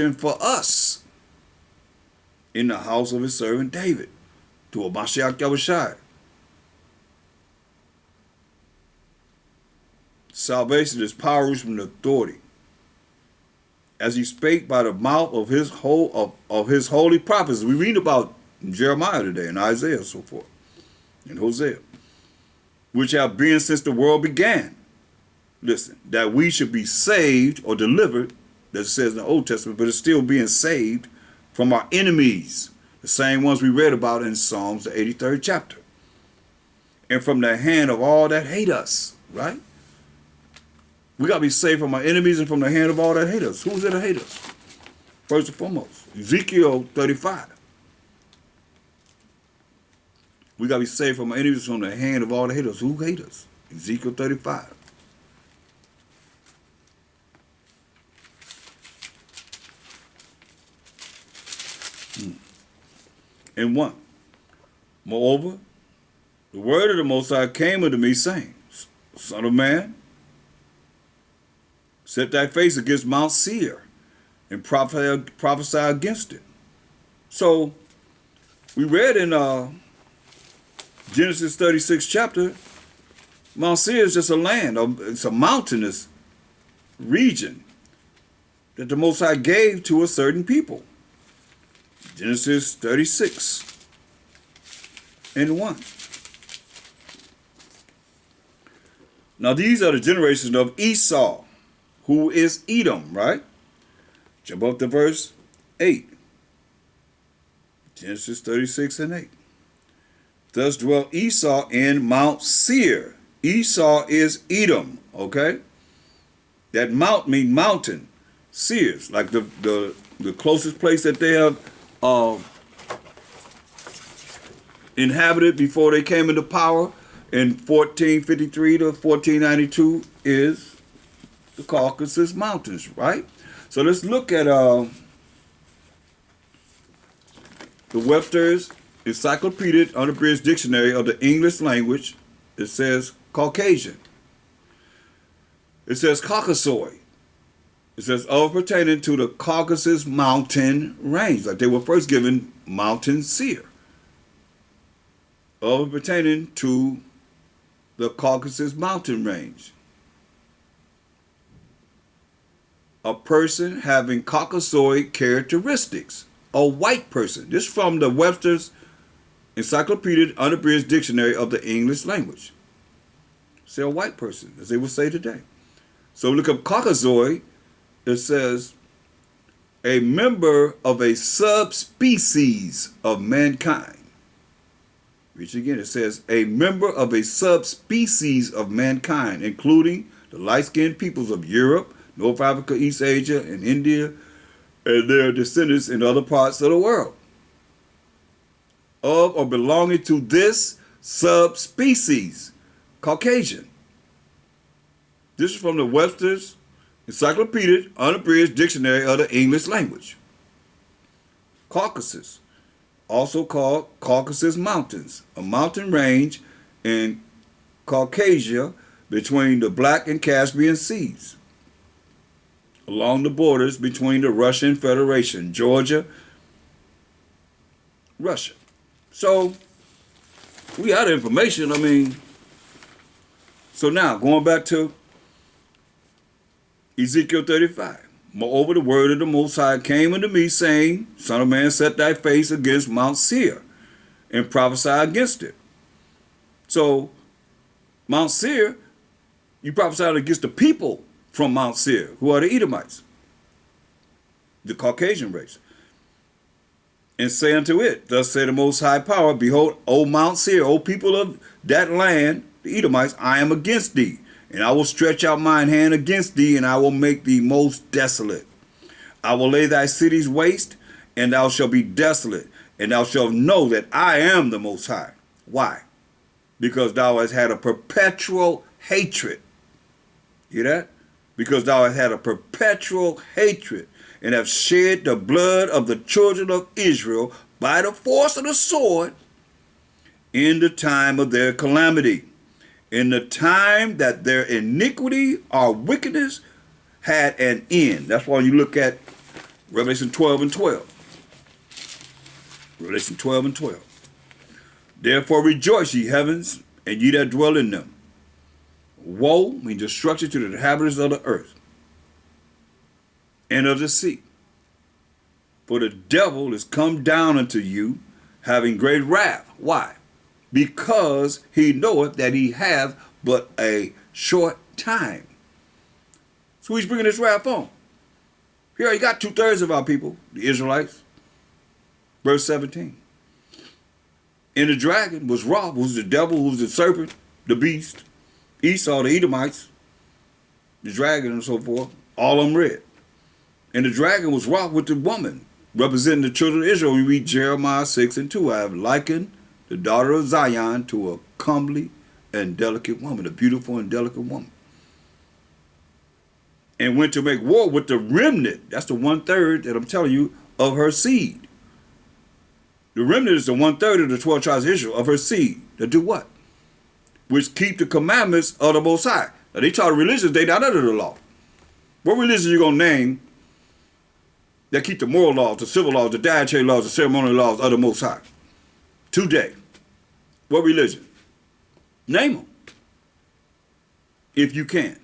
for us in the house of his servant David, to a Mashiach Yahushai. Salvation is power, wisdom, and authority. As he spake by the mouth of his holy prophets. We read about Jeremiah today and Isaiah and so forth, and Hosea, which have been since the world began. Listen, that we should be saved or delivered, that it says in the Old Testament, but it's still being saved from our enemies, the same ones we read about in Psalms, the 83rd chapter, and from the hand of all that hate us, right? We got to be saved from our enemies and from the hand of all that hate us. Who's there to hate us? First and foremost, Ezekiel 35. We got to be saved from our enemies from the hand of all that hate us. Who hate us? Ezekiel 35. And 1. Moreover, the word of the Most High came unto me, saying, Son of man, set thy face against Mount Seir, and prophesy against it. So, we read in Genesis 36 chapter, Mount Seir is just a land, it's a mountainous region that the Most High gave to a certain people. Genesis 36 and 1. Now these are the generations of Esau, who is Edom, right? Jump up to verse 8. Genesis 36 and 8. Thus dwelt Esau in Mount Seir. Esau is Edom, okay? That mount means mountain. Seir's like the closest place that they have inhabited before they came into power in 1453 to 1492 is the Caucasus Mountains, right? So let's look at the Webster's Encyclopedic Unabridged Dictionary of the English Language. It says Caucasian. It says Caucasoid. It says of pertaining to the Caucasus mountain range, like they were first given Mountain Seir. Of pertaining to the Caucasus mountain range. A person having Caucasoid characteristics. A white person. This is from the Webster's Encyclopedic Unabridged Dictionary of the English Language. Say a white person, as they would say today. So look up Caucasoid. It says, a member of a subspecies of mankind. Reach again. It says, a member of a subspecies of mankind, including the light-skinned peoples of Europe, North Africa, East Asia, and India, and their descendants in other parts of the world. Of or belonging to this subspecies, Caucasian. This is from the Webster's Encyclopedic Unabridged Dictionary of the English Language. Caucasus, also called Caucasus Mountains, a mountain range in Caucasia between the Black and Caspian Seas, along the borders between the Russian Federation, Georgia, Russia. So, we got information, so now, going back to Ezekiel 35. Moreover, the word of the Most High came unto me, saying, Son of man, set thy face against Mount Seir, and prophesy against it. So, Mount Seir, you prophesied against the people from Mount Seir, who are the Edomites, the Caucasian race. And say unto it, thus say the Most High Power, behold, O Mount Seir, O people of that land, the Edomites, I am against thee. And I will stretch out mine hand against thee, and I will make thee most desolate. I will lay thy cities waste, and thou shalt be desolate, and thou shalt know that I am the Most High. Why? Because thou hast had a perpetual hatred. Hear that? Because thou hast had a perpetual hatred, and have shed the blood of the children of Israel by the force of the sword in the time of their calamity. In the time that their iniquity or wickedness had an end. That's why you look at Revelation 12 and 12. Revelation 12 and 12. Therefore rejoice, ye heavens, and ye that dwell in them. Woe, means destruction to the inhabitants of the earth and of the sea. For the devil is come down unto you, having great wrath. Why? Because he knoweth that he hath but a short time. So he's bringing this wrath on. Here he got 2/3 of our people, the Israelites. Verse 17. And the dragon was wroth, who's the devil, who's the serpent, the beast, Esau, the Edomites, the dragon and so forth, all of them red. And the dragon was wroth with the woman, representing the children of Israel. We read Jeremiah 6 and 2. I have likened the daughter of Zion to a comely and delicate woman, a beautiful and delicate woman. And went to make war with the remnant, that's the 1/3 that I'm telling you, of her seed. The remnant is the 1/3 of the 12 tribes of Israel, of her seed. To do what? Which keep the commandments of the Most High. Now they try religions, they not under the law. What religion you gonna name that keep the moral laws, the civil laws, the dietary laws, the ceremonial laws of the Most High? Today. What religion? Name them. If you can.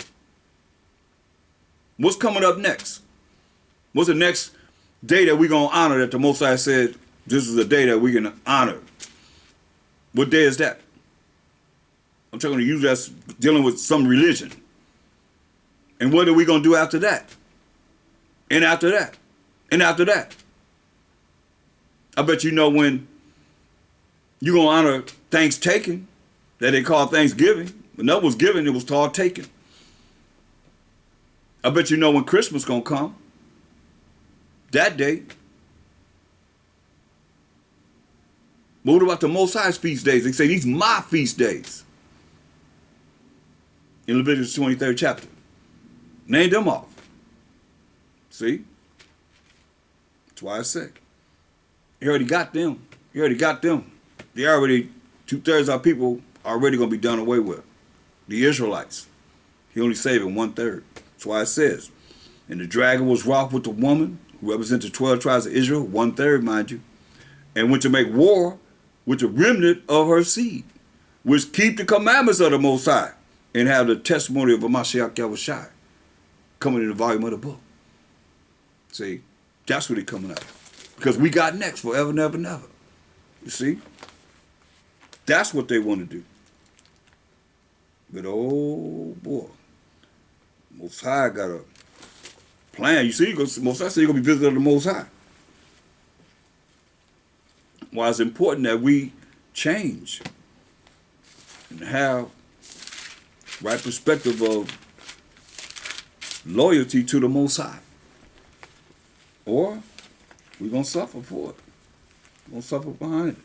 What's coming up next? What's the next day that we're going to honor that the Most High said this is a day that we can honor? What day is that? I'm talking to you that's dealing with some religion. And what are we going to do after that? And after that? And after that? I bet you know when you're going to honor Thanksgiving, that they call Thanksgiving. When that was given, it was called taken. I bet you know when Christmas going to come. That day. But what about the Most High's feast days? They say these are my feast days. In Leviticus 23rd chapter. Name them off. See? That's why I say. He already got them. He already got them. They already, 2/3 of our people are already going to be done away with. The Israelites. He only saving 1/3. That's why it says. And the dragon was wroth with the woman, who represents the 12 tribes of Israel, 1/3, mind you, and went to make war with the remnant of her seed, which keep the commandments of the Most High, and have the testimony of Mashiach Yahushai coming in the volume of the book. See, that's what he's coming out. Because we got next forever, never, never. You see? That's what they want to do. But oh boy, Most High got a plan. You see, Most High said you're going to be visited of the Most High. Why it's important that we change and have right perspective of loyalty to the Most High. Or we're going to suffer for it. We're going to suffer behind it.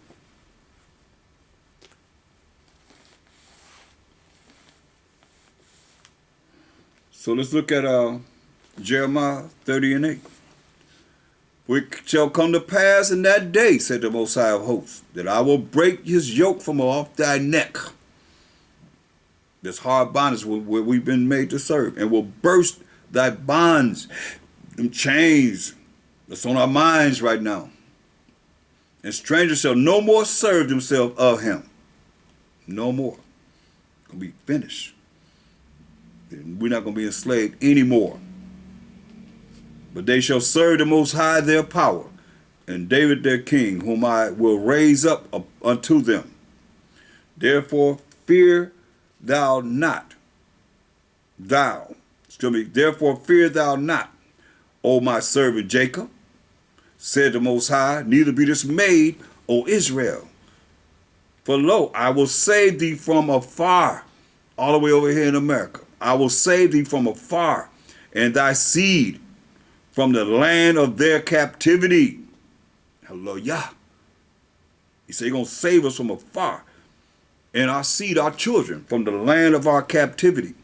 So let's look at Jeremiah 30 and 8. For it shall come to pass in that day, said the Most High of hosts, that I will break his yoke from off thy neck. This hard bondage where we've been made to serve, and will burst thy bonds, them chains that's on our minds right now. And strangers shall no more serve themselves of him. No more. It's going to be finished. We're not going to be enslaved anymore. But they shall serve the Most High their power, and David their king, whom I will raise up unto them. Therefore fear thou not. Therefore fear thou not, O my servant Jacob, said the Most High, neither be dismayed, O Israel. For lo, I will save thee from afar, all the way over here in America. I will save thee from afar, and thy seed from the land of their captivity. Hallelujah. He said he's going to save us from afar, and our seed, our children, from the land of our captivity.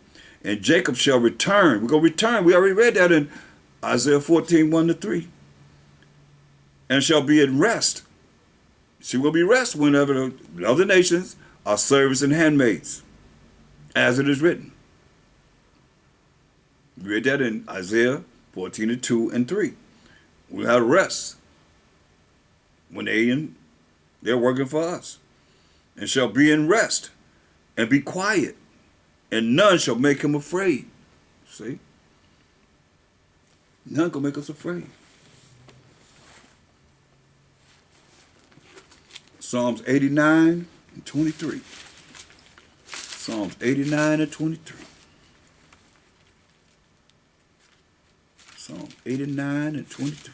And Jacob shall return. We're going to return. We already read that in Isaiah 14, 1-3. And shall be at rest. She will be rest whenever the other nations are servants and handmaids, as it is written. We read that in Isaiah 14, 2 and 3. We'll have rest when they're working for us, and shall be in rest, and be quiet, and none shall make him afraid. See? None can make us afraid. Psalms 89 and 23. Psalms 89 and 23. Psalm 89 and 23.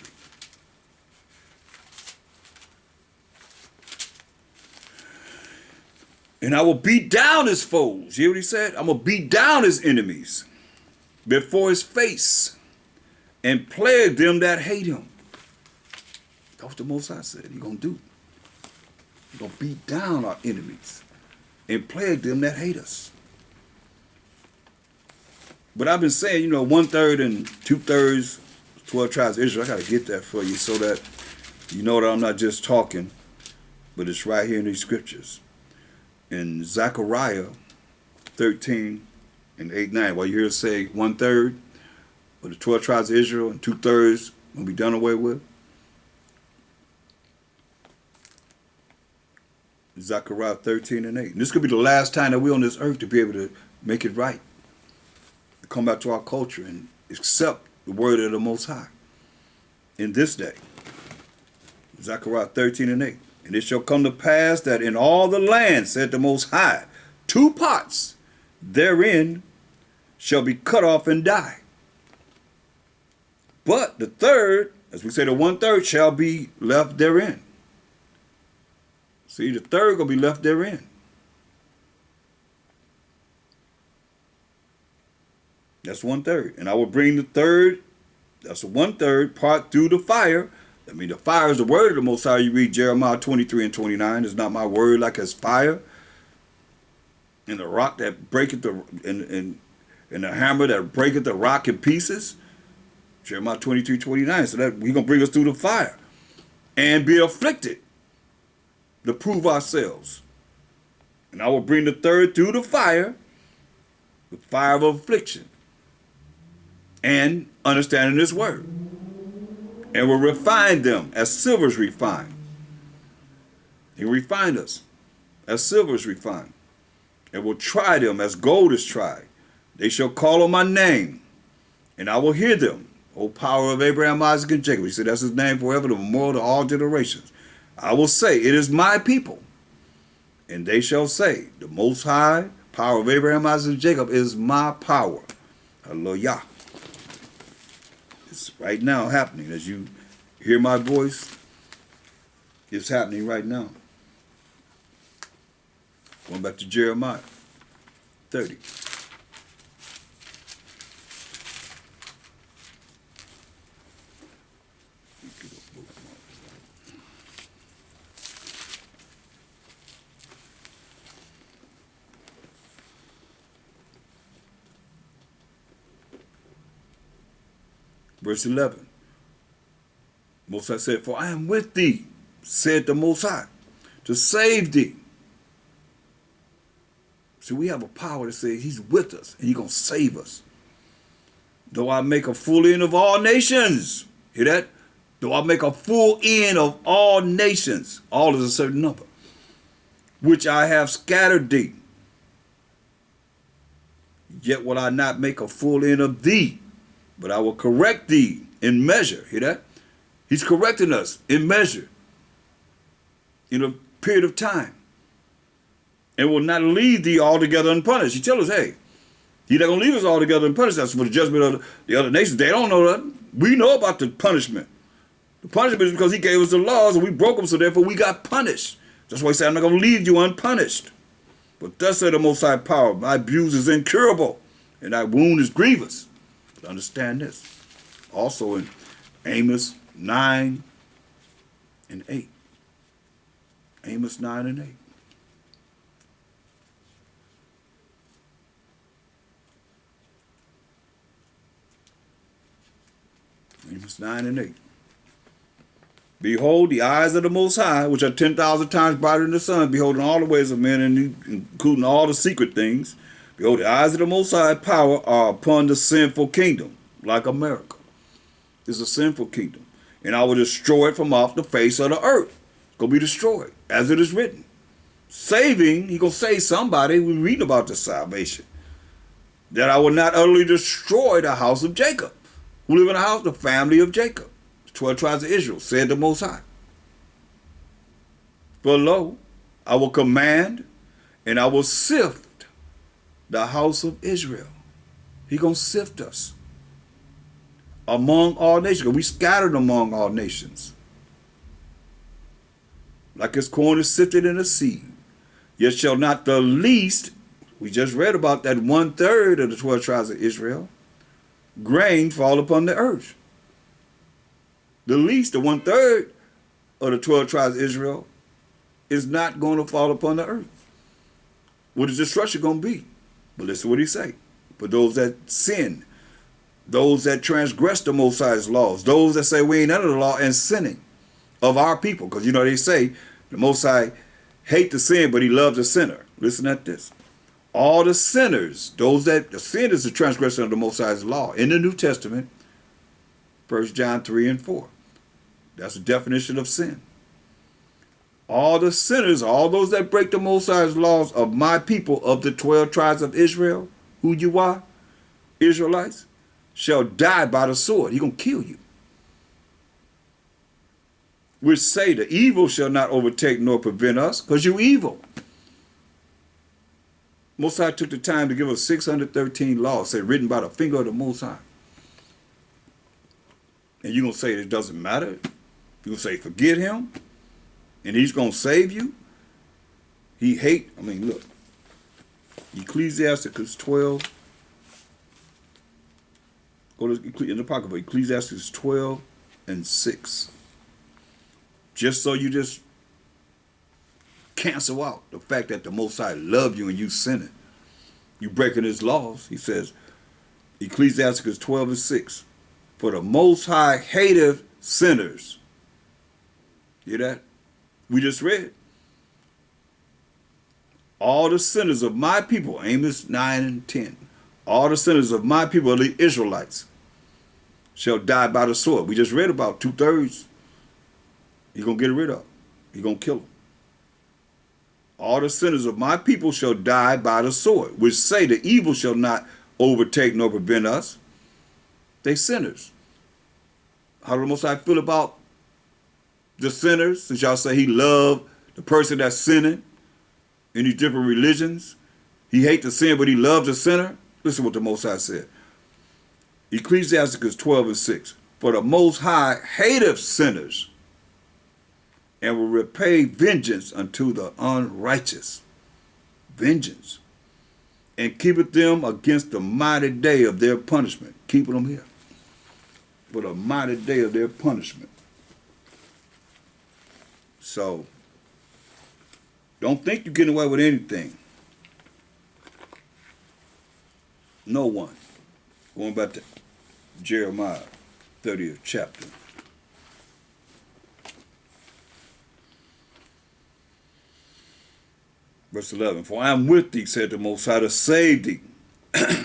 And I will beat down his foes. You hear what he said? I'm going to beat down his enemies before his face and plague them that hate him. That's what the Most High said he's going to do. He's going to beat down our enemies and plague them that hate us. But I've been saying, 1/3 and 2/3, 12 tribes of Israel. I got to get that for you so that you know that I'm not just talking, but it's right here in these scriptures. In Zechariah 13 and 8-9, while you hear it say 1/3 of the 12 tribes of Israel and 2/3 will be done away with. Zechariah 13 and 8. And this could be the last time that we're on this earth to be able to make it right. To come back to our culture and accept the word of the Most High in this day. Zechariah 13 and 8. And it shall come to pass that in all the land, said the Most High, 2 parts therein shall be cut off and die. But the third, as we say, the 1/3 shall be left therein. See, the third going to be left therein. That's 1/3. And I will bring the third, that's the 1/3 part through the fire. I mean, the fire is the word of the Most High. You read Jeremiah 23 and 29. It's not my word like as fire. And the rock that breaketh and the hammer that breaketh the rock in pieces. Jeremiah 23:29. So that he's going to bring us through the fire. And be afflicted to prove ourselves. And I will bring the third through the fire of affliction. And understanding this word. And will refine them as silver is refined. He refined us as silver is refined. And will try them as gold is tried. They shall call on my name, and I will hear them. O power of Abraham, Isaac, and Jacob. He said that's his name forever, the memorial to all generations. I will say, it is my people. And they shall say, the Most High, power of Abraham, Isaac, and Jacob is my power. Hallelujah. It's right now happening. As you hear my voice, it's happening right now. Going back to Jeremiah 30. Verse 11. Most High said, for I am with thee, said the Most High, to save thee. See, we have a power to say he's with us and he's going to save us. Though I make a full end of all nations. Hear that? Though I make a full end of all nations. All is a certain number. Which I have scattered thee. Yet will I not make a full end of thee. But I will correct thee in measure. Hear that? He's correcting us in measure. In a period of time. And will not leave thee altogether unpunished. He tells us, hey, he's not going to leave us altogether unpunished. That's for the judgment of the other nations. They don't know that. We know about the punishment. The punishment is because he gave us the laws and we broke them, so therefore we got punished. That's why he said, I'm not going to leave you unpunished. But thus said the Most High power, my abuse is incurable and thy wound is grievous. But understand this. Also in Amos 9 and 8. Amos 9 and 8. Amos 9 and 8. Behold, the eyes of the Most High, which are 10,000 times brighter than the sun, beholding all the ways of men, and including all the secret things. Behold, the eyes of the Most High power are upon the sinful kingdom, like America. It's a sinful kingdom. and I will destroy it from off the face of the earth. It's going to be destroyed, as it is written. Saving, he going to save somebody. We're reading about the salvation. That I will not utterly destroy the house of Jacob. Who live in the house? The family of Jacob. The 12 tribes of Israel, said the Most High. For lo, I will command and I will sift the house of Israel. He going to sift us among all nations. We scattered among all nations. Like as corn is sifted in a seed. Yet shall not the least, we just read about that 1/3 of the 12 tribes of Israel, grain fall upon the earth. The least, the 1/3 of the 12 tribes of Israel is not going to fall upon the earth. What is destruction going to be? But listen to what he say. For those that sin, those that transgress the Most High's laws, those that say we ain't under the law and sinning of our people. Because you know they say the Most High hate the sin, but he loves the sinner. Listen at this. All the sinners, those that, the sin is the transgression of the Most High's law. In the New Testament, 1 John 3 and 4. That's the definition of sin. All the sinners, all those that break the Most High's laws of my people, of the 12 tribes of Israel, who you are, Israelites, shall die by the sword. He's going to kill you. Which say the evil shall not overtake nor prevent us, because you're evil. Most High took the time to give us 613 laws, say written by the finger of the Most High. And you're going to say it doesn't matter? You're going to say forget him? And he's going to save you? He hate, I mean, look. Ecclesiasticus 12. Go to in the pocket book, Ecclesiasticus 12 and 6. Just so you just cancel out the fact that the Most High love you and you sinning. You breaking his laws. He says, Ecclesiasticus 12 and 6. For the Most High hateth sinners. Hear that? We just read. All the sinners of my people, Amos 9 and 10. All the sinners of my people, the Israelites, shall die by the sword. We just read about 2/3. He's going to get rid of. He's going to kill them. All the sinners of my people shall die by the sword, which say the evil shall not overtake nor prevent us. They sinners. How do the Most High feel about the sinners? Since y'all say he loved the person that's sinning in these different religions. He hates the sin, but he loves the sinner. Listen what the Most High said. Ecclesiasticus 12 and 6. For the Most High hateth sinners, and will repay vengeance unto the unrighteous. Vengeance. And keepeth them against the mighty day of their punishment. Keeping them here. For the mighty day of their punishment. So, don't think you're getting away with anything. No one. Going back to Jeremiah 30th chapter. Verse 11, for I am with thee, said the Most High, to save thee.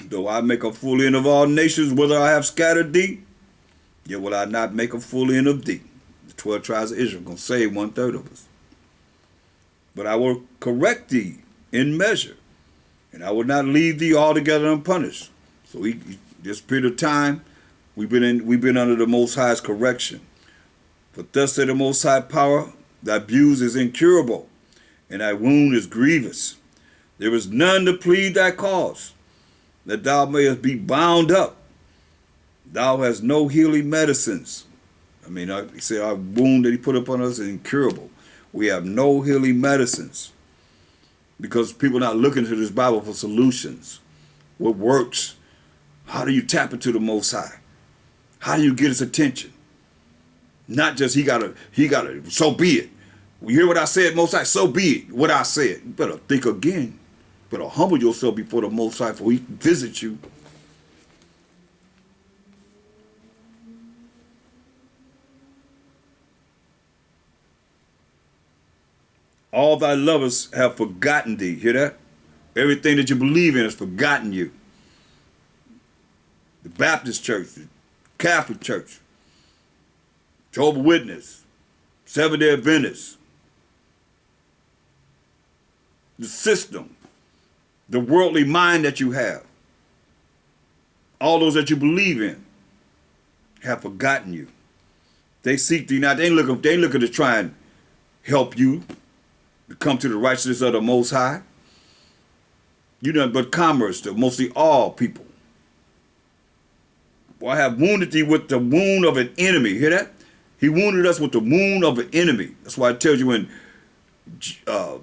Though I make a full end of all nations, whither I have scattered thee, yet will I not make a full end of thee. The 12 tribes of Israel are going to save 1/3 of us. But I will correct thee in measure, and I will not leave thee altogether unpunished. So this period of time, we've been under the Most High's correction. For thus said the Most High power, thy abuse is incurable, and thy wound is grievous. There is none to plead thy cause, that thou mayest be bound up. Thou hast no healing medicines. I mean, he said our wound that he put upon us is incurable. We have no healing medicines because people are not looking to this Bible for solutions. What works? How do you tap into the Most High? How do you get his attention? Not just he gotta, so be it. You hear what I said, Most High? So be it, what I said. You better think again. You better humble yourself before the Most High, for he visit you. All thy lovers have forgotten thee. Hear that? Everything that you believe in has forgotten you. The Baptist church, the Catholic church, Jehovah's Witness, Seventh-day Adventists, the system, the worldly mind that you have, all those that you believe in, have forgotten you. They seek thee not. They ain't looking to try and help you to come to the righteousness of the Most High. You nothing but commerce to mostly all people. For I have wounded thee with the wound of an enemy. Hear that? He wounded us with the wound of an enemy. That's why it tells you in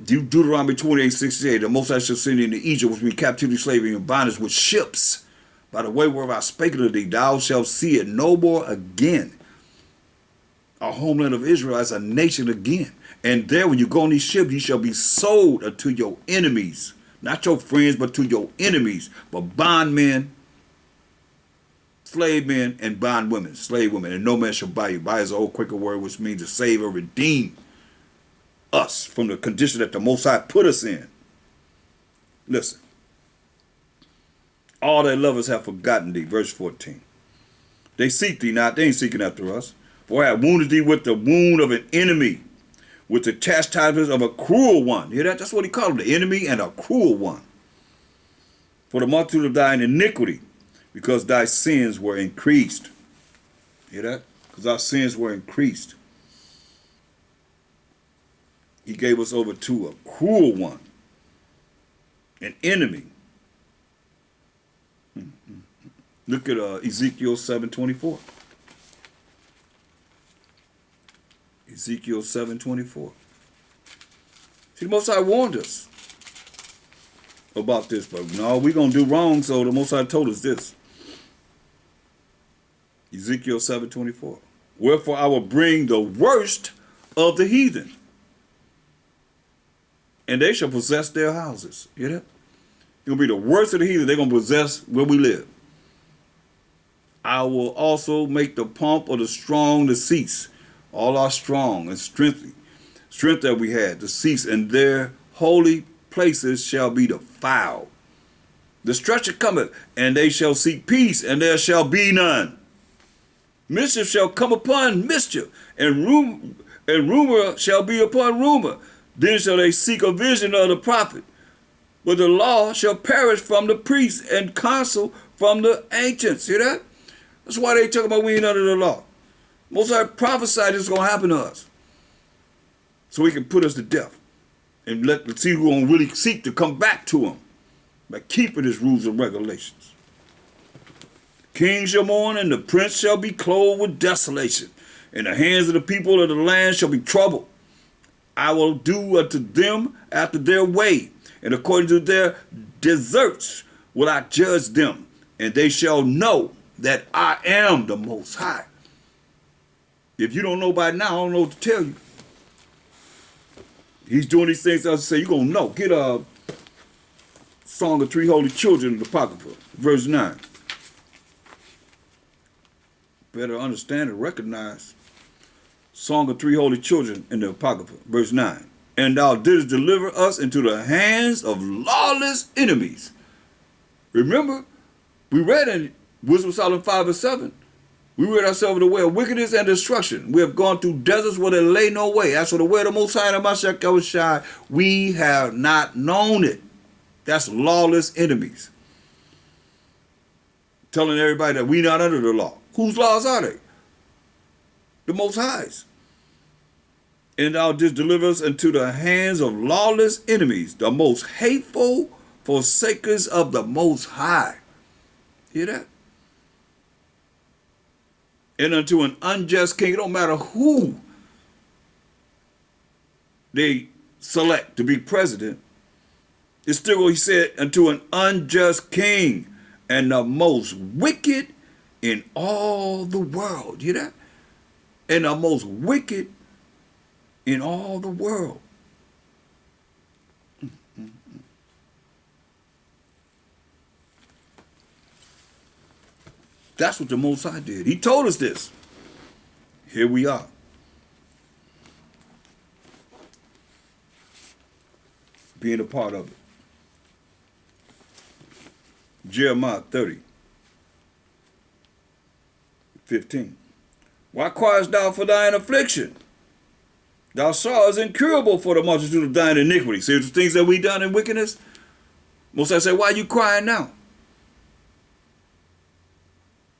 Deuteronomy 28:68, the Most High shall send thee into Egypt, which be captivity, slavery, and bondage with ships. By the way whereof I spake unto thee, thou shalt see it no more again. Our homeland of Israel as a nation again. And there, when you go on these ships, you shall be sold unto your enemies. Not your friends, but to your enemies. But bondmen, slave men, and bondwomen, slave women. And no man shall buy you. Buy is an old Quaker word, which means to save or redeem us from the condition that the Most High put us in. Listen. All thy lovers have forgotten thee. Verse 14. They seek thee not. They ain't seeking after us. For I have wounded thee with the wound of an enemy, with the chastisement of a cruel one. Hear that? That's what he called him, the enemy and a cruel one. For the multitude of thine iniquity, because thy sins were increased. Hear that? Because our sins were increased. He gave us over to a cruel one, an enemy. Look at Ezekiel 7:24. Ezekiel 7:24. See, the Most High warned us about this, but no, we're going to do wrong, so the Most High told us this. Ezekiel 7:24. Wherefore I will bring the worst of the heathen, and they shall possess their houses. Hear that? It'll be the worst of the heathen. They're going to possess where we live. I will also make the pomp of the strong to cease. All our strong and strength that we had to cease, and their holy places shall be defiled. Destruction cometh, and they shall seek peace, and there shall be none. Mischief shall come upon mischief, and rumor shall be upon rumor. Then shall they seek a vision of the prophet. But the law shall perish from the priests, and counsel from the ancients. Hear that? That's why they talk about we ain't under the law. Most High prophesied this is going to happen to us, so he can put us to death. And let's see who going to really seek to come back to him by keeping his rules and regulations. King shall mourn, and the prince shall be clothed with desolation. And the hands of the people of the land shall be troubled. I will do unto them after their way, and according to their deserts will I judge them. And they shall know that I am the Most High. If you don't know by now, I don't know what to tell you. He's doing these things. I say you're going to know. Get a Song of Three Holy Children in the Apocrypha, verse 9. Better understand and recognize Song of Three Holy Children in the Apocrypha, verse 9. And thou didst deliver us into the hands of lawless enemies. Remember, we read in Wisdom of Solomon 5:7. We rid ourselves of the way of wickedness and destruction. We have gone through deserts where there lay no way. As for the way of the Most High and Mashiach Yahushua, we have not known it. That's lawless enemies. Telling everybody that we not under the law. Whose laws are they? The Most High's. And thou didst deliver us into the hands of lawless enemies, the most hateful forsakers of the Most High. Hear that? And unto an unjust king. It don't matter who they select to be president. It's still what he said, unto an unjust king and the most wicked in all the world. You hear that? And the most wicked in all the world. That's what the Most High did. He told us this. Here we are. Being a part of it. Jeremiah 30:15. Why criest thou for thine affliction? Thou sorrow is incurable for the multitude of thine iniquity. See the things that we done in wickedness? Most I say, why are you crying now?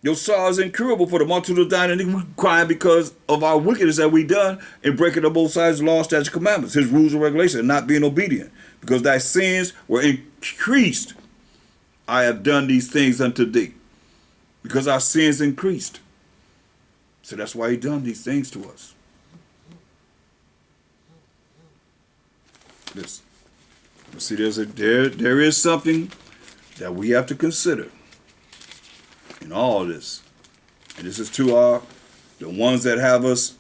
Your sorrow is incurable for the multitude of thine iniquity. We're crying because of our wickedness that we done in breaking the both sides of law, statutes, commandments, his rules and regulations, and not being obedient. Because thy sins were increased. I have done these things unto thee. Because our sins increased. So that's why he done these things to us. Listen. See, there is something that we have to consider in all this. And this is to the ones that have us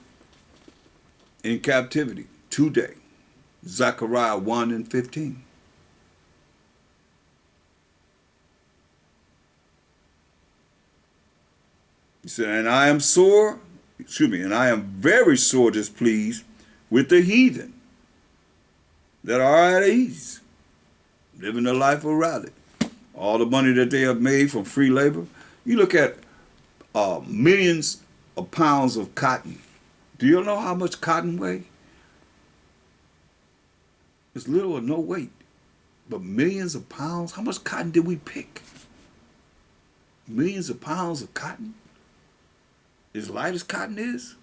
in captivity today. Zechariah 1 and 15. He said, and I am very sore displeased with the heathen that are at ease, living a life of rally. All the money that they have made from free labor. You look at millions of pounds of cotton. Do you know how much cotton weighs? It's little or no weight. But millions of pounds, how much cotton did we pick? Millions of pounds of cotton? As light as cotton is?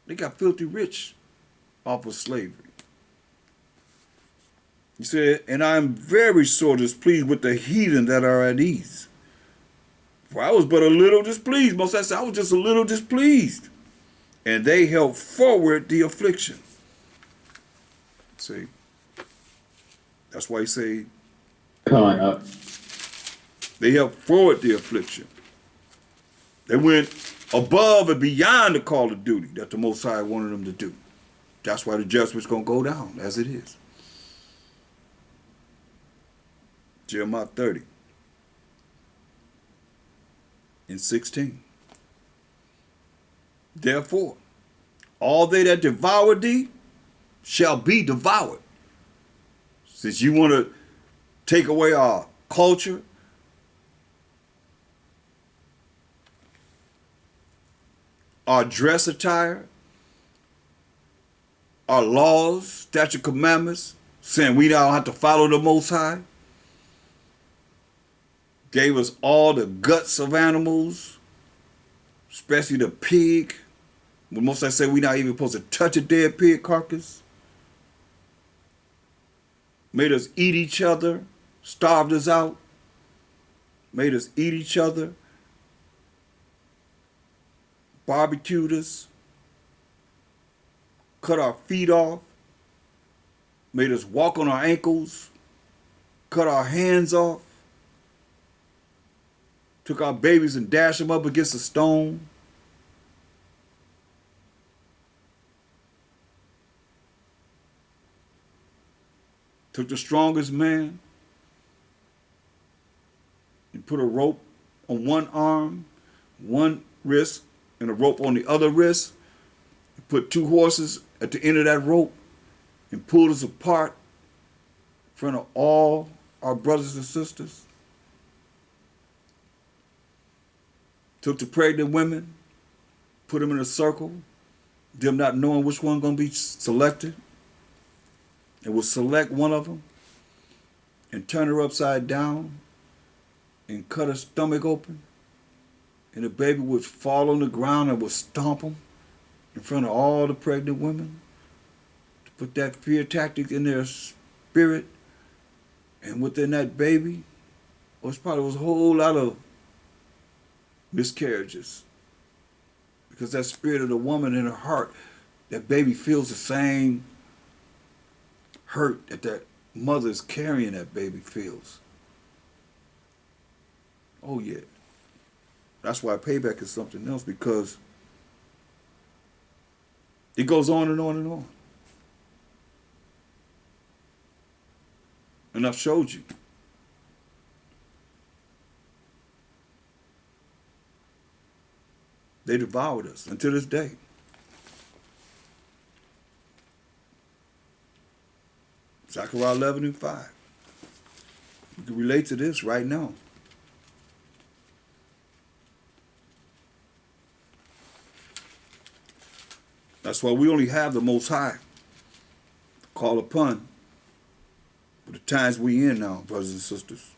They got filthy rich off of slavery. He said, and I am very sore displeased with the heathen that are at ease. For I was but a little displeased. Most I said, I was just a little displeased. And they helped forward the affliction. See? That's why he say, Coming up. They helped forward the affliction. They went above and beyond the call of duty that the Most High wanted them to do. That's why the judgment's going to go down as it is. Jeremiah 30 and 16. Therefore, all they that devour thee shall be devoured. Since you want to take away our culture, our dress attire, our laws, statute commandments, saying we don't have to follow the Most High. Gave us all the guts of animals, especially the pig. When most I say we're not even supposed to touch a dead pig carcass. Made us eat each other, starved us out, made us eat each other, barbecued us, cut our feet off, made us walk on our ankles, cut our hands off, took our babies and dashed them up against a stone. Took the strongest man and put a rope on one arm, one wrist, and a rope on the other wrist. Put two horses at the end of that rope and pulled us apart in front of all our brothers and sisters. Took the pregnant women, put them in a circle, them not knowing which one going to be selected. And would select one of them and turn her upside down and cut her stomach open. And the baby would fall on the ground and would stomp them in front of all the pregnant women to put that fear tactic in their spirit. And within that baby was a whole lot of miscarriages. Because that spirit of the woman in her heart, that baby feels the same hurt that mother's carrying that baby feels. Oh yeah. That's why payback is something else, because it goes on and on and on. And I've showed you. They devoured us until this day. Zechariah 11 and 5. You can relate to this right now. That's why we only have the Most High to call upon for the times we in now, brothers and sisters.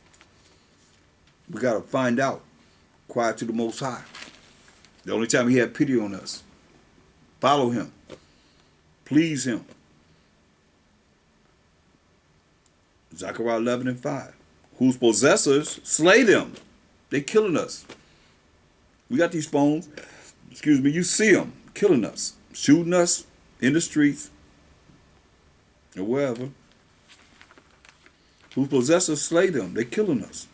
We got to find out, quiet to the Most High. The only time he had pity on us. Follow him. Please him. Zechariah 11:5. Whose possessors slay them. They killing us. We got these phones. Excuse me. You see them killing us. Shooting us in the streets. Or wherever. Whose possessors slay them. They killing us.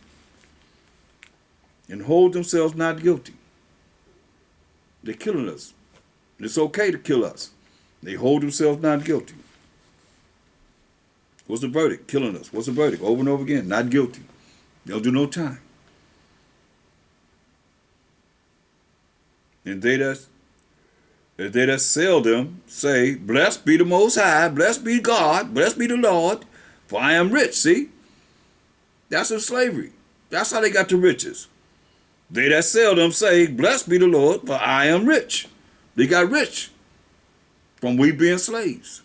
And hold themselves not guilty. They're killing us. It's okay to kill us. They hold themselves not guilty. What's the verdict? Killing us. What's the verdict? Over and over again. Not guilty. They'll do no time. And they that sell them say, blessed be the Most High, blessed be God, blessed be the Lord, for I am rich. See? That's in slavery. That's how they got the riches. They that sell them say, blessed be the Lord, for I am rich. They got rich from we being slaves.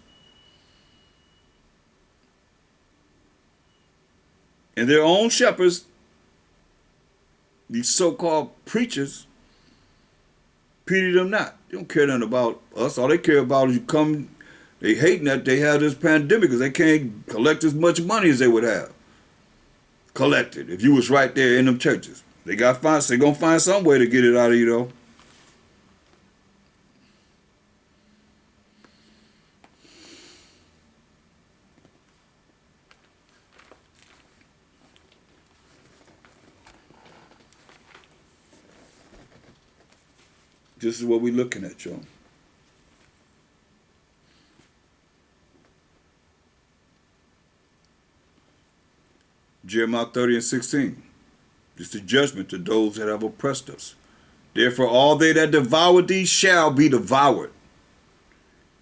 And their own shepherds, these so-called preachers, pity them not. They don't care nothing about us. All they care about is you come, they hating that they have this pandemic because they can't collect as much money as they would have collected if you was right there in them churches. They're going to find some way to get it out of you, though. This is what we're looking at, y'all. Jeremiah 30:16. It's the judgment to those that have oppressed us. Therefore, all they that devour thee shall be devoured.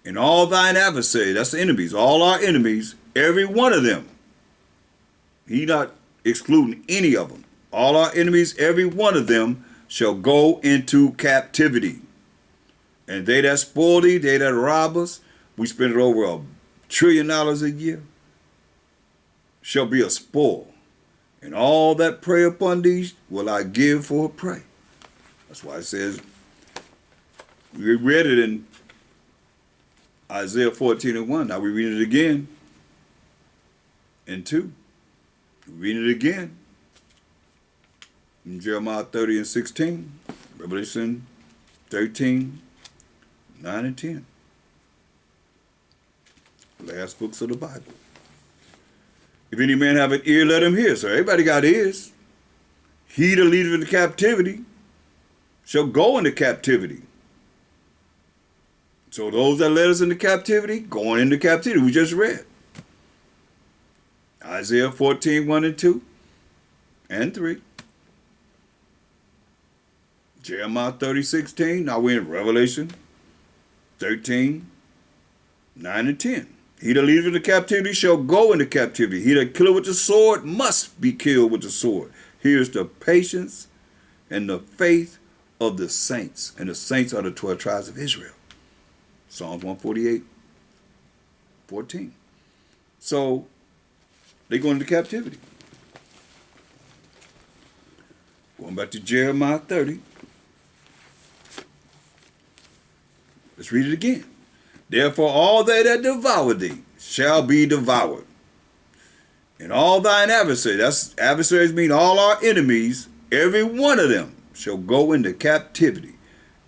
And all thine adversaries, that's the enemies, all our enemies, every one of them. He not excluding any of them. All our enemies, every one of them, shall go into captivity. And they that spoil thee, they that rob us, we spend it over $1 trillion a year, shall be a spoil. And all that prey upon thee will I give for a prey. That's why it says, we read it in Isaiah 14:1. Now we read it again in 2. We read it again in Jeremiah 30:16. Revelation 13:9-10. Last books of the Bible. If any man have an ear, let him hear. So everybody got ears. He that leadeth into captivity shall go into captivity. So those that led us into captivity, going into captivity. We just read Isaiah 14:1-2 and 3. Jeremiah 30:16. Now we're in Revelation 13:9-10. He that leadeth into captivity shall go into captivity. He that killeth with the sword must be killed with the sword. Here's the patience and the faith of the saints. And the saints are the 12 tribes of Israel. Psalms 148:14. So they go into captivity. Going back to Jeremiah 30. Let's read it again. Therefore all they that devour thee shall be devoured. And all thine adversaries, that's adversaries mean all our enemies, every one of them shall go into captivity.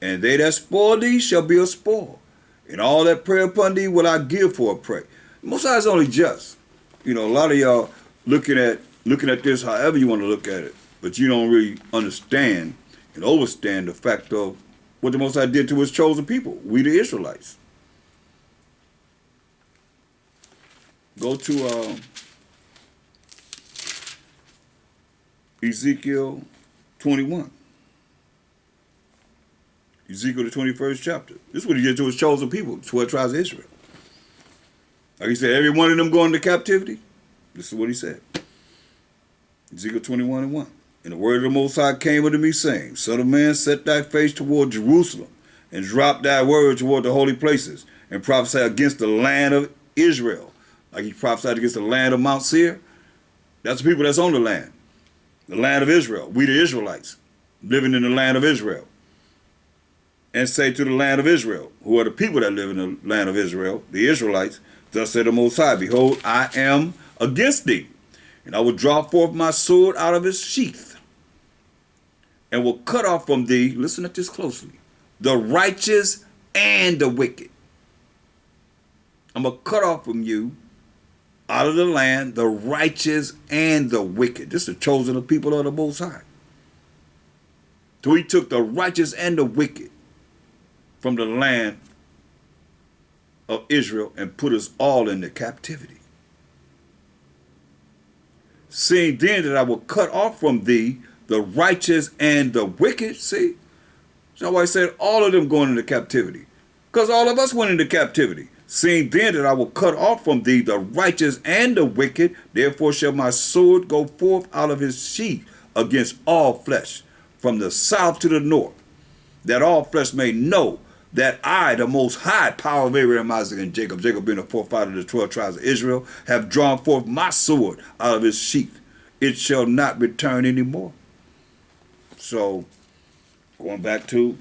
And they that spoil thee shall be a spoil. And all that prey upon thee will I give for a prey. Most High is only just. You know, a lot of y'all looking at this however you want to look at it, but you don't really understand and overstand the fact of what the Most High did to his chosen people, we the Israelites. Go to Ezekiel 21. Ezekiel the 21st chapter. This is what he did to his chosen people, 12 tribes of Israel. Like he said, every one of them going into captivity. This is what he said. Ezekiel 21:1. And the word of the Most High came unto me, saying, Son of man, set thy face toward Jerusalem, and drop thy word toward the holy places, and prophesy against the land of Israel. Like he prophesied against the land of Mount Seir. That's the people that's on the land of Israel. We the Israelites, living in the land of Israel. And say to the land of Israel, who are the people that live in the land of Israel, the Israelites, thus said the Most High, behold, I am against thee, and I will draw forth my sword out of its sheath, and will cut off from thee, listen at this closely, the righteous and the wicked. I'm going to cut off from you out of the land the righteous and the wicked. This is the chosen of people of the Most High. So he took the righteous and the wicked from the land of Israel and put us all into captivity. Seeing then that I will cut off from thee the righteous and the wicked. See? So I said all of them going into captivity. Because all of us went into captivity. Seeing then that I will cut off from thee the righteous and the wicked, therefore shall my sword go forth out of his sheath against all flesh, from the south to the north, that all flesh may know that I, the Most High, power of Abraham, Isaac, and Jacob, Jacob being the forefather of the 12 tribes of Israel, have drawn forth my sword out of his sheath. It shall not return anymore. So, going back to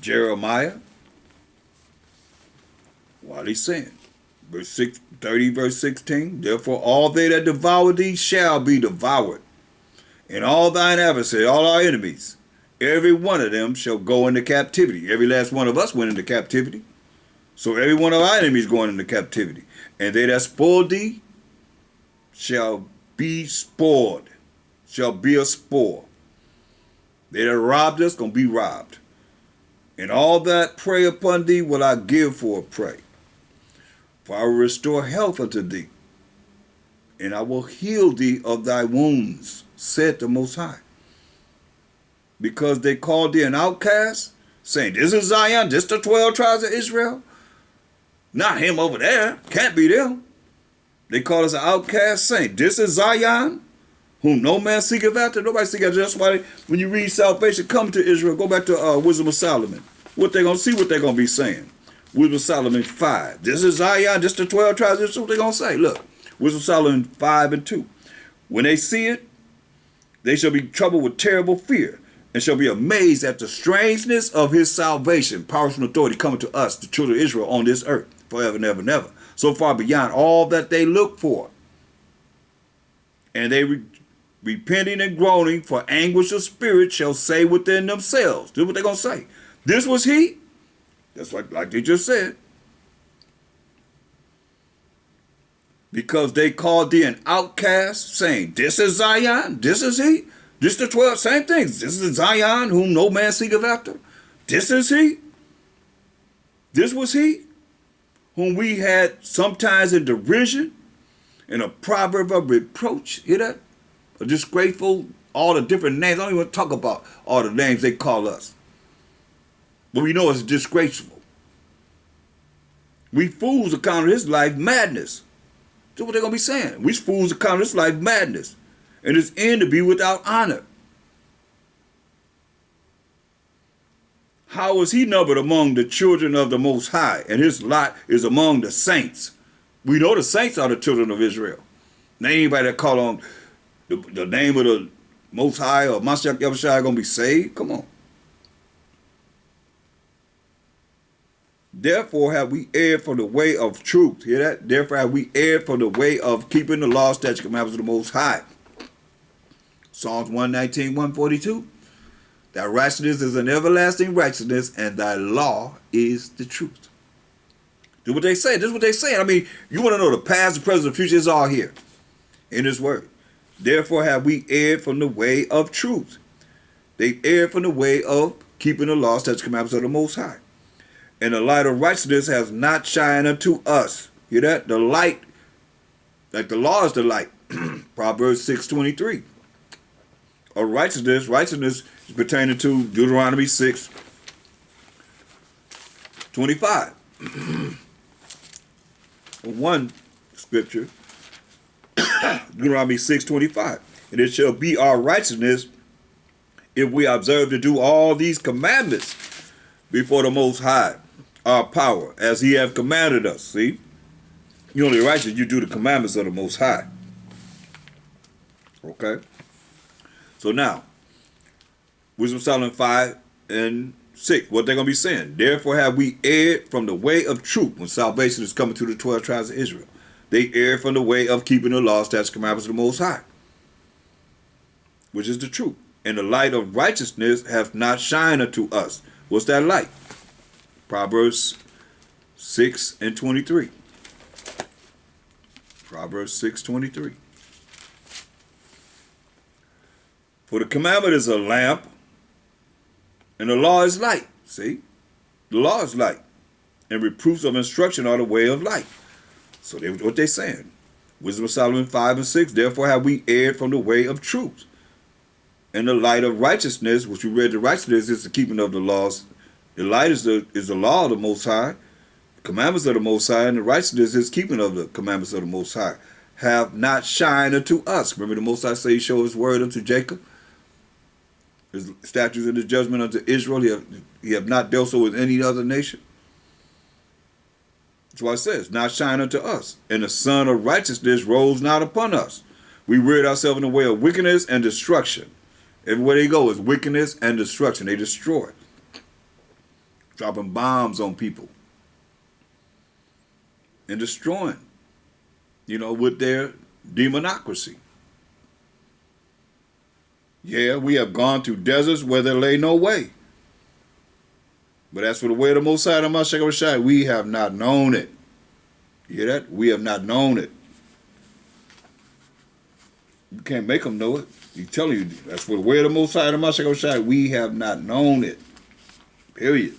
Jeremiah, what he's saying, verse 30, verse 16, therefore all they that devour thee shall be devoured, and all thine adversaries, all our enemies, every one of them shall go into captivity. Every last one of us went into captivity. So every one of our enemies going into captivity. And they that spoiled thee shall be spoiled, shall be a spoil. They that robbed us gonna be robbed. And all that prey upon thee will I give for a prey. For I will restore health unto thee, and I will heal thee of thy wounds, said the Most High. Because they called thee an outcast, saying, this is Zion, this the 12 tribes of Israel. Not him over there, can't be them. They call us an outcast, saying, this is Zion, whom no man seeketh after. Nobody seeketh after. That's why when you read salvation, come to Israel, go back to Wisdom of Solomon. What they're going to see, what they're going to be saying. Wisdom of Solomon 5. This is Zion, this the 12 tribes. This is what they're going to say. Look, Wisdom of Solomon 5 and 2. When they see it, they shall be troubled with terrible fear, and shall be amazed at the strangeness of his salvation, power and authority coming to us, the children of Israel, on this earth, forever and ever and ever. So far beyond all that they look for. And they repenting and groaning for anguish of spirit shall say within themselves. This is what they're going to say. This was he? That's like they just said. Because they called thee an outcast, saying, this is Zion, this is he. This the 12, same things. This is Zion, whom no man seeketh after. This is he. This was he, whom we had sometimes in derision, and a proverb of reproach. Hear that? A disgraceful, all the different names. I don't even talk about all the names they call us. But we know it's disgraceful. We fools account his life madness. That's what they're going to be saying. We fools account his life madness, and his end to be without honor. How is he numbered among the children of the Most High, and his lot is among the saints? We know the saints are the children of Israel. Now anybody that call on the name of the Most High or Mashiach Yahushua going to be saved? Come on. Therefore have we erred from the way of truth. Hear that? Therefore have we erred from the way of keeping the law, statutes, commandments of the Most High. Psalms 119, 142. Thy righteousness is an everlasting righteousness, and thy law is the truth. Do what they say. This is what they saying. I mean, you want to know the past, the present, the future is all here in his word. Therefore have we erred from the way of truth. They erred from the way of keeping the law, statutes, commandments of the Most High. And the light of righteousness has not shined unto us. Hear that? The light, like the law is the light. Proverbs 6:23. Of righteousness is pertaining to Deuteronomy 6:25. One scripture, Deuteronomy 6:25. And it shall be our righteousness if we observe to do all these commandments before the Most High, our power, as he hath commanded us. See? You're only righteous, you do the commandments of the Most High. Okay? So now, Wisdom of Solomon 5 and 6, what they're going to be saying. Therefore have we erred from the way of truth when salvation is coming to the 12 tribes of Israel. They erred from the way of keeping the law, statutes, commandments of the Most High, which is the truth. And the light of righteousness hath not shined unto us. What's that light? Proverbs 6 and 23. Proverbs 6:23. For the commandment is a lamp, and the law is light. See? The law is light. And reproofs of instruction are the way of light. So what they're saying. Wisdom of Solomon 5 and 6. Therefore have we erred from the way of truth. And the light of righteousness, which we read, the righteousness is the keeping of the laws. The light is the law of the Most High. Commandments of the Most High, and the righteousness is keeping of the commandments of the Most High, have not shined unto us. Remember the Most High say he showed his word unto Jacob, his statutes and his judgment unto Israel. He have not dealt so with any other nation. That's why it says, not shine unto us. And the sun of righteousness rose not upon us. We reared ourselves in the way of wickedness and destruction. Everywhere they go is wickedness and destruction. They destroy. Dropping bombs on people. And destroying, with their demonocracy. Yeah, we have gone through deserts where there lay no way. But as for the way of the Most High, the Mashiach, we have not known it. You hear that? We have not known it. You can't make them know it. He's telling you, as for the way of the Most High, the Mashiach, we have not known it. Period.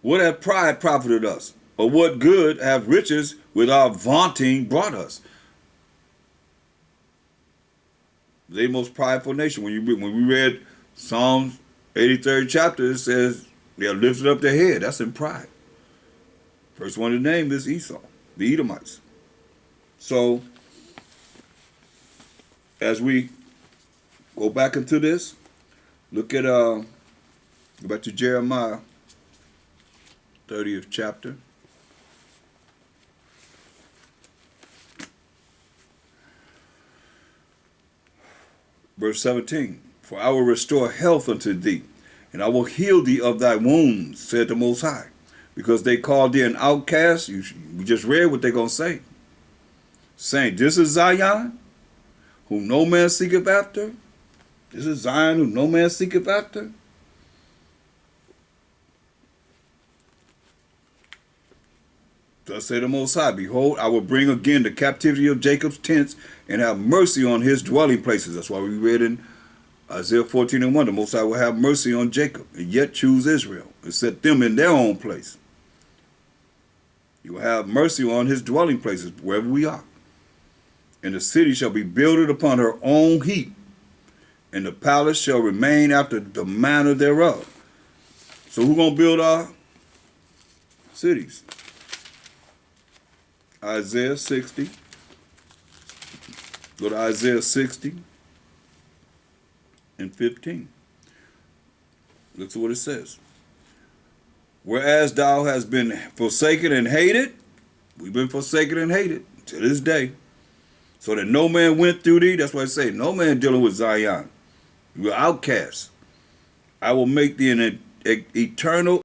What hath pride profited us? Or what good have riches with our vaunting brought us? The most prideful nation. When we read Psalms 83rd chapter, it says they have lifted up their head. That's in pride. First one to name is Esau, the Edomites. So, as we go back into this, look at go back to Jeremiah 30th chapter. Verse 17. For I will restore health unto thee, and I will heal thee of thy wounds, said the Most High. Because they called thee an outcast, we just read what they're going to say. Saying, this is Zion, whom no man seeketh after. This is Zion, whom no man seeketh after. Thus said the Most High, behold, I will bring again the captivity of Jacob's tents and have mercy on his dwelling places. That's why we read in Isaiah 14 and 1, the Most High will have mercy on Jacob and yet choose Israel and set them in their own place. He will have mercy on his dwelling places wherever we are. And the city shall be builded upon her own heap, and the palace shall remain after the manner thereof. So who's going to build our cities? Isaiah 60. Go to Isaiah 60 and 15. Look at what it says. Whereas thou hast been forsaken and hated, we've been forsaken and hated to this day, so that no man went through thee. That's why I say, no man dealing with Zion. You're outcasts. I will make thee an eternal